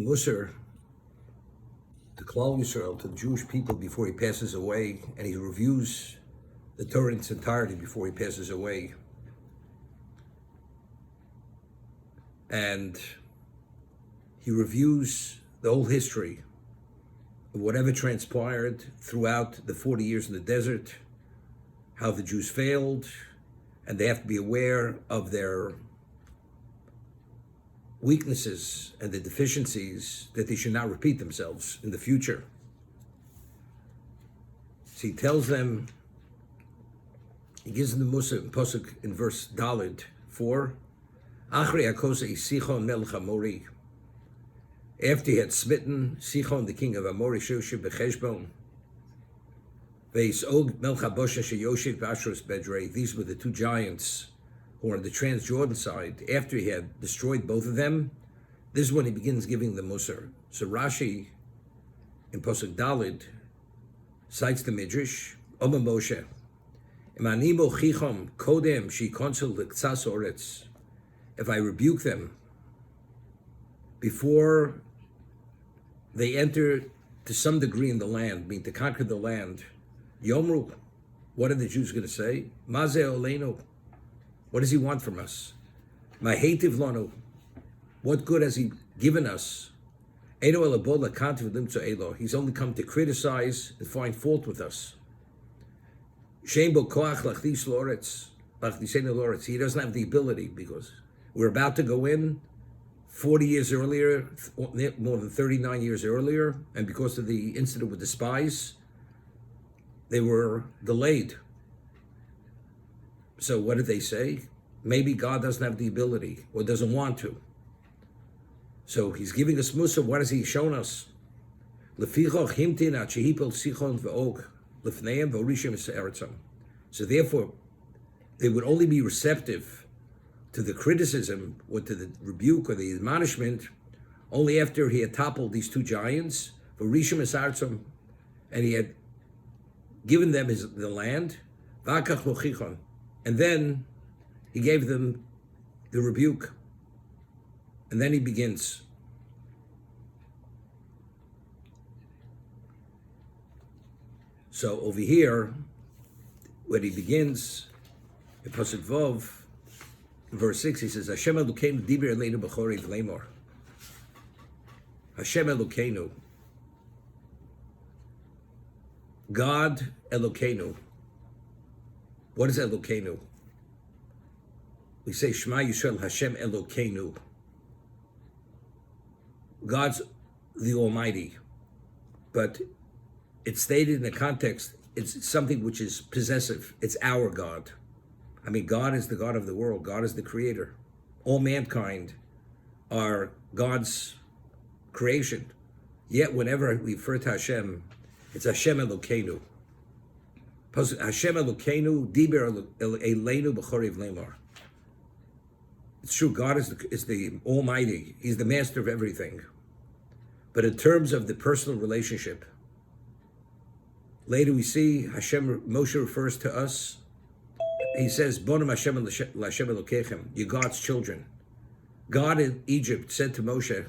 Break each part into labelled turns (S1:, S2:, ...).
S1: Musar to Klal Yisrael, to the Jewish people before he passes away, and he reviews the Torah in its entirety before he passes away. And he reviews the whole history of whatever transpired throughout the 40 years in the desert, how the Jews failed, and they have to be aware of their weaknesses and the deficiencies, that they should not repeat themselves in the future. So he tells them, he gives them the Musa Pasuk in verse Daled 4, Achri Akosa Sichon Melech Amori. After he had smitten Sichon, the king of Amori, Shoshib Becheshbon, Veisog Melech HaBoshen Sheyoshiv Bashros Bedrei. These were the two giants who are on the Transjordan side. After he had destroyed both of them, this is when he begins giving the Musar. So Rashi, in Pasuk Daled, cites the Midrash, Oma Moshe, Imani mochichom kodem she konsul l'ktsas oretz. If I rebuke them before they enter to some degree in the land, mean to conquer the land, Yomru, what are the Jews going to say? Mazeh oleinu. What does he want from us? Mahetiv lanu. What good has he given us? He's only come to criticize and find fault with us. He doesn't have the ability, because we're about to go in 40 years earlier, more than 39 years earlier, and because of the incident with the spies, they were delayed. So what did they say? Maybe God doesn't have the ability or doesn't want to. So he's giving us Musa. What has he shown us? So therefore, they would only be receptive to the criticism or to the rebuke or the admonishment only after he had toppled these two giants, and he had given them the land, and then he gave them the rebuke. And then he begins. So over here, when he begins, in Pasuk Vov, in verse 6, he says, Hashem Elokeinu diber eleinu b'chorev lemor. Hashem Elokeinu. God Elokeinu. What is Elokeinu? We say Shema Yisrael Hashem Elokeinu. God's the Almighty. But it's stated in the context, it's something which is possessive. It's our God. I mean, God is the God of the world. God is the creator. All mankind are God's creation. Yet whenever we refer to Hashem, it's Hashem Elokeinu. Hashem Elokeinu, diber eleinu b'chorev lemor. It's true, God is the Almighty. He's the master of everything. But in terms of the personal relationship, later we see Moshe refers to us. He says, Bonam Hashem l'Hashem Elokechem, you're God's children. God in Egypt said to Moshe,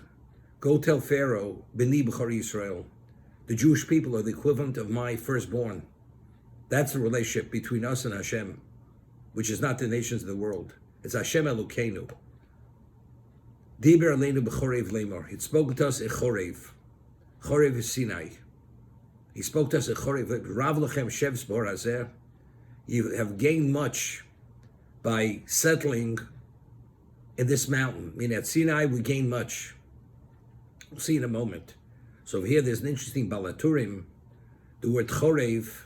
S1: go tell Pharaoh, B'ni b'chor Yisrael, the Jewish people are the equivalent of my firstborn. That's the relationship between us and Hashem, which is not the nations of the world. It's Hashem Elokeinu. Diber aleinu b'chorev lemor. He spoke to us at Chorev. Chorev is Sinai. He spoke to us at Chorev. Rav lechem shevs b'hor hazeh. You have gained much by settling in this mountain. I mean, at Sinai, we gained much. We'll see in a moment. So here, there's an interesting balaturim. The word Chorev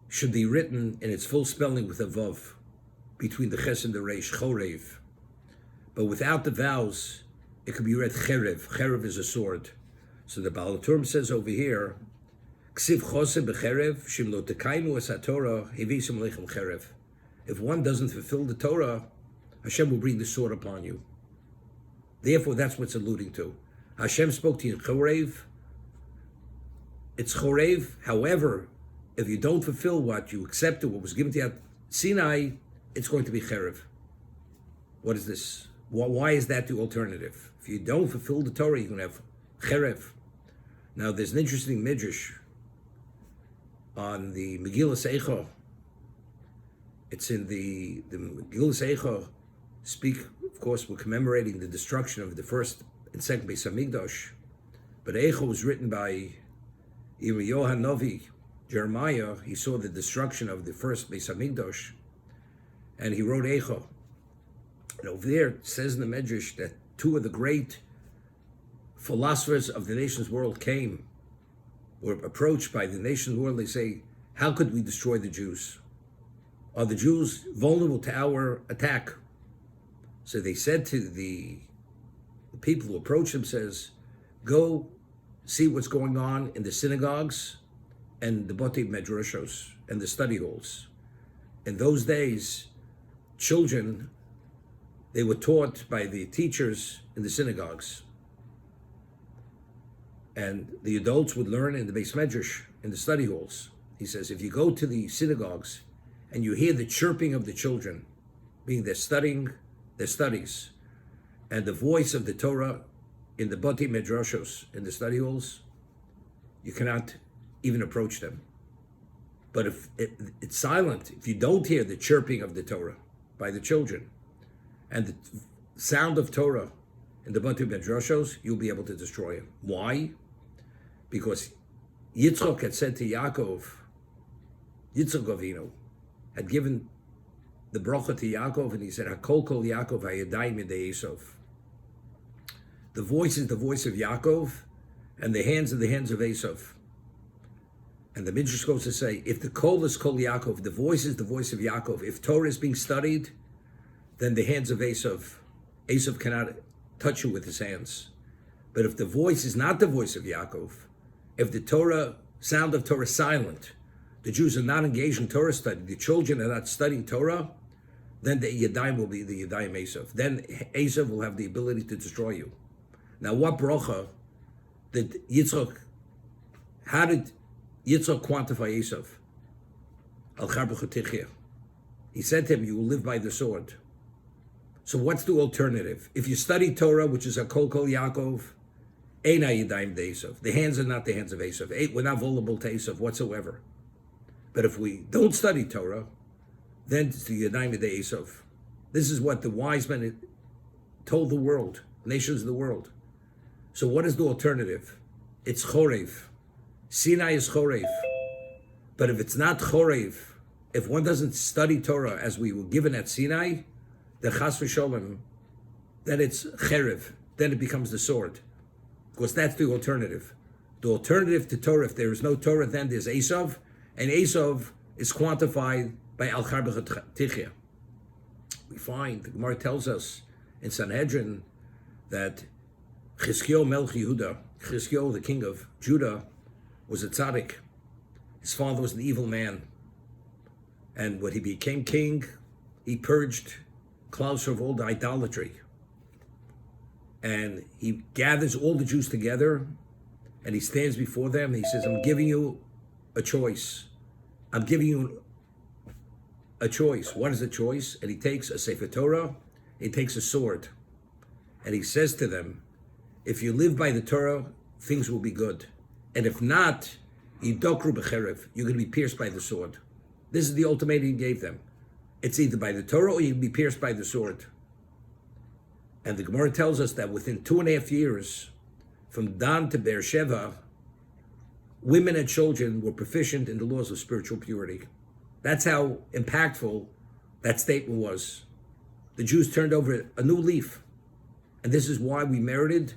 S1: should be written in its full spelling with a vav, between the ches and the reish, Chorev. But without the vowels, it could be read Cherev. Cherev is a sword. So the balaturim says over here, if one doesn't fulfill the Torah, Hashem will bring the sword upon you. Therefore, that's what's alluding to. Hashem spoke to you in Chorev. It's Chorev. However, if you don't fulfill what you accepted, what was given to you at Sinai, it's going to be Cherev. What is this? Why is that the alternative? If If you don't fulfill the Torah, you're going to have cherev. Now, there's an interesting midrash on the Megillas Eicha. It's in the Megillas Eicha speak, of course, we're commemorating the destruction of the first and second Beis Hamikdash. But Eicha was written by Yirmiyahu Hanavi, Jeremiah. He saw the destruction of the first Beis Hamikdash, and he wrote Eicha. And over there, it says in the Medrash that two of the great philosophers of the nation's world were approached by the nation's world. They say, how could we destroy the Jews? Are the Jews vulnerable to our attack? So they said to the people who approached them, says, go see what's going on in the synagogues and the Botei Medrashos and the study halls. In those days, children, they were taught by the teachers in the synagogues. And the adults would learn in the Beis Medrash, in the study halls. He says, if you go to the synagogues and you hear the chirping of the children, being they're studying their studies, and the voice of the Torah in the Botei Medrashos, in the study halls, you cannot even approach them. But if it's silent, if you don't hear the chirping of the Torah by the children, and the sound of Torah in the Botei Medrashos, you'll be able to destroy him. Why? Because Yitzchok had said to Yaakov, Yitzchok Avinu had given the bracha to Yaakov, and he said, Hakol kol Yaakov hayadayim yedei Esav. The voice is the voice of Yaakov, and the hands are the hands of Esav. And the Midrash goes to say, if the kol is kol Yaakov, the voice is the voice of Yaakov. If Torah is being studied, then the hands of Esav cannot touch you with his hands. But if the voice is not the voice of Yaakov, if the sound of Torah is silent, the Jews are not engaged in Torah study, the children are not studying Torah, then the Yadayim will be the Yadayim Esav. Then Esav will have the ability to destroy you. Now, what bracha did Yitzchok, how did Yitzchok quantify Esav? Al Char B'Chotichya. He said to him, you will live by the sword. So what's the alternative? If you study Torah, which is a Kol Kol Yaakov, Eina Yadayim de Esav. The hands are not the hands of Esav. We're not vulnerable to Esav whatsoever. But if we don't study Torah, then it's the Yadayim de Esav. This is what the wise men told the world, nations of the world. So what is the alternative? It's Chorev. Sinai is Chorev. But if it's not Chorev, if one doesn't study Torah as we were given at Sinai, the Chas v'Sholem, then it's Cherev. Then it becomes the sword. Because that's the alternative. The alternative to Torah, if there is no Torah, then there's Esav, and Esav is quantified by Al Char B'Chotichya. We find, the Gemara tells us in Sanhedrin that Chizkiyahu Melech Yehuda, Chizkiyahu, the king of Judah, was a tzaddik. His father was an evil man. And when he became king, he purged Klal Yisrael of all the idolatry. And he gathers all the Jews together, and he stands before them, and he says, I'm giving you a choice. I'm giving you a choice. What is the choice? And he takes a Sefer Torah, he takes a sword, and he says to them, if you live by the Torah, things will be good. And if not, yidokru b'cherev, you're going to be pierced by the sword. This is the ultimatum he gave them. It's either by the Torah or you'll be pierced by the sword. And the Gemara tells us that within 2.5 years, from Dan to Beersheba, women and children were proficient in the laws of spiritual purity. That's how impactful that statement was. The Jews turned over a new leaf. And this is why we merited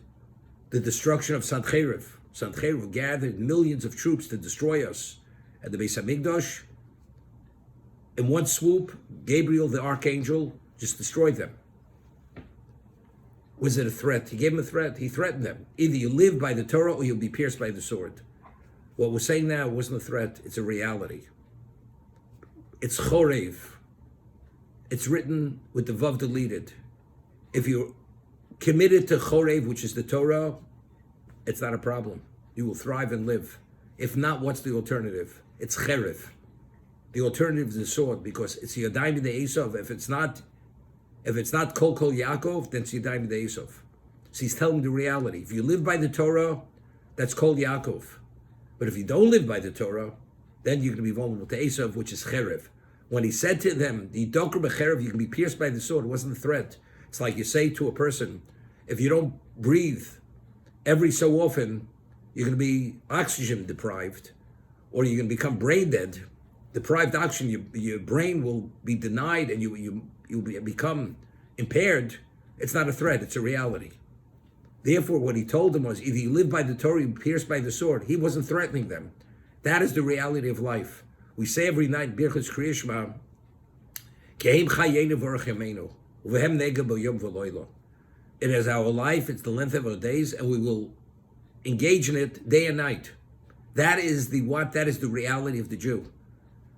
S1: the destruction of Sancheiriv. Sancheiriv gathered millions of troops to destroy us at the Beis Hamikdash. In one swoop, Gabriel, the archangel, just destroyed them. Was it a threat? He gave them a threat. He threatened them. Either you live by the Torah or you'll be pierced by the sword. What we're saying now wasn't a threat. It's a reality. It's Chorev. It's written with the Vav deleted. If you're committed to Chorev, which is the Torah, it's not a problem. You will thrive and live. If not, what's the alternative? It's Cherev. The alternative is the sword, because it's Yadayim de Esav. If it's not Kol Kol Yaakov, then it's Yadayim de Esav. So he's telling the reality. If you live by the Torah, that's called Yaakov. But if you don't live by the Torah, then you're going to be vulnerable to Esav, which is Cherev. When he said to them, the Doker Becherev, you can be pierced by the sword, it wasn't a threat. It's like you say to a person, if you don't breathe every so often, you're going to be oxygen deprived, or you're going to become brain dead. Deprived oxygen, your brain will be denied and you'll become impaired. It's not a threat, it's a reality. Therefore, what he told them was, either you live by the Torah, you pierced by the sword. He wasn't threatening them. That is the reality of life. We say every night, Birchas Kriya Shema, Kehem chayenu v'orach yameinu, uvehem nega b'yom v'loilo. It is our life, it's the length of our days, and we will engage in it day and night. That is the what? That is the reality of the Jew.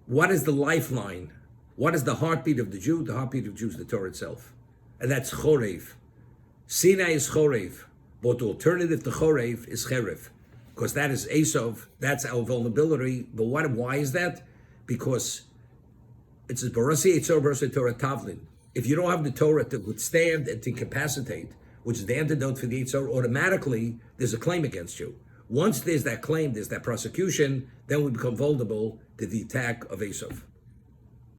S1: What is the lifeline? What is the heartbeat of the Jew? The heartbeat of the Jew is the Torah itself. And that's Chorev. Sinai is Chorev. But the alternative to Chorev is Cherev. Because that is Esav, that's our vulnerability. But why is that? Because it's a Barasi Eitzor Barasi Torah Tavlin. If you don't have the Torah to withstand and to incapacitate, which is the antidote for the Eitzor, automatically there's a claim against you. Once there's that claim, there's that prosecution, then we become vulnerable to the attack of Esav.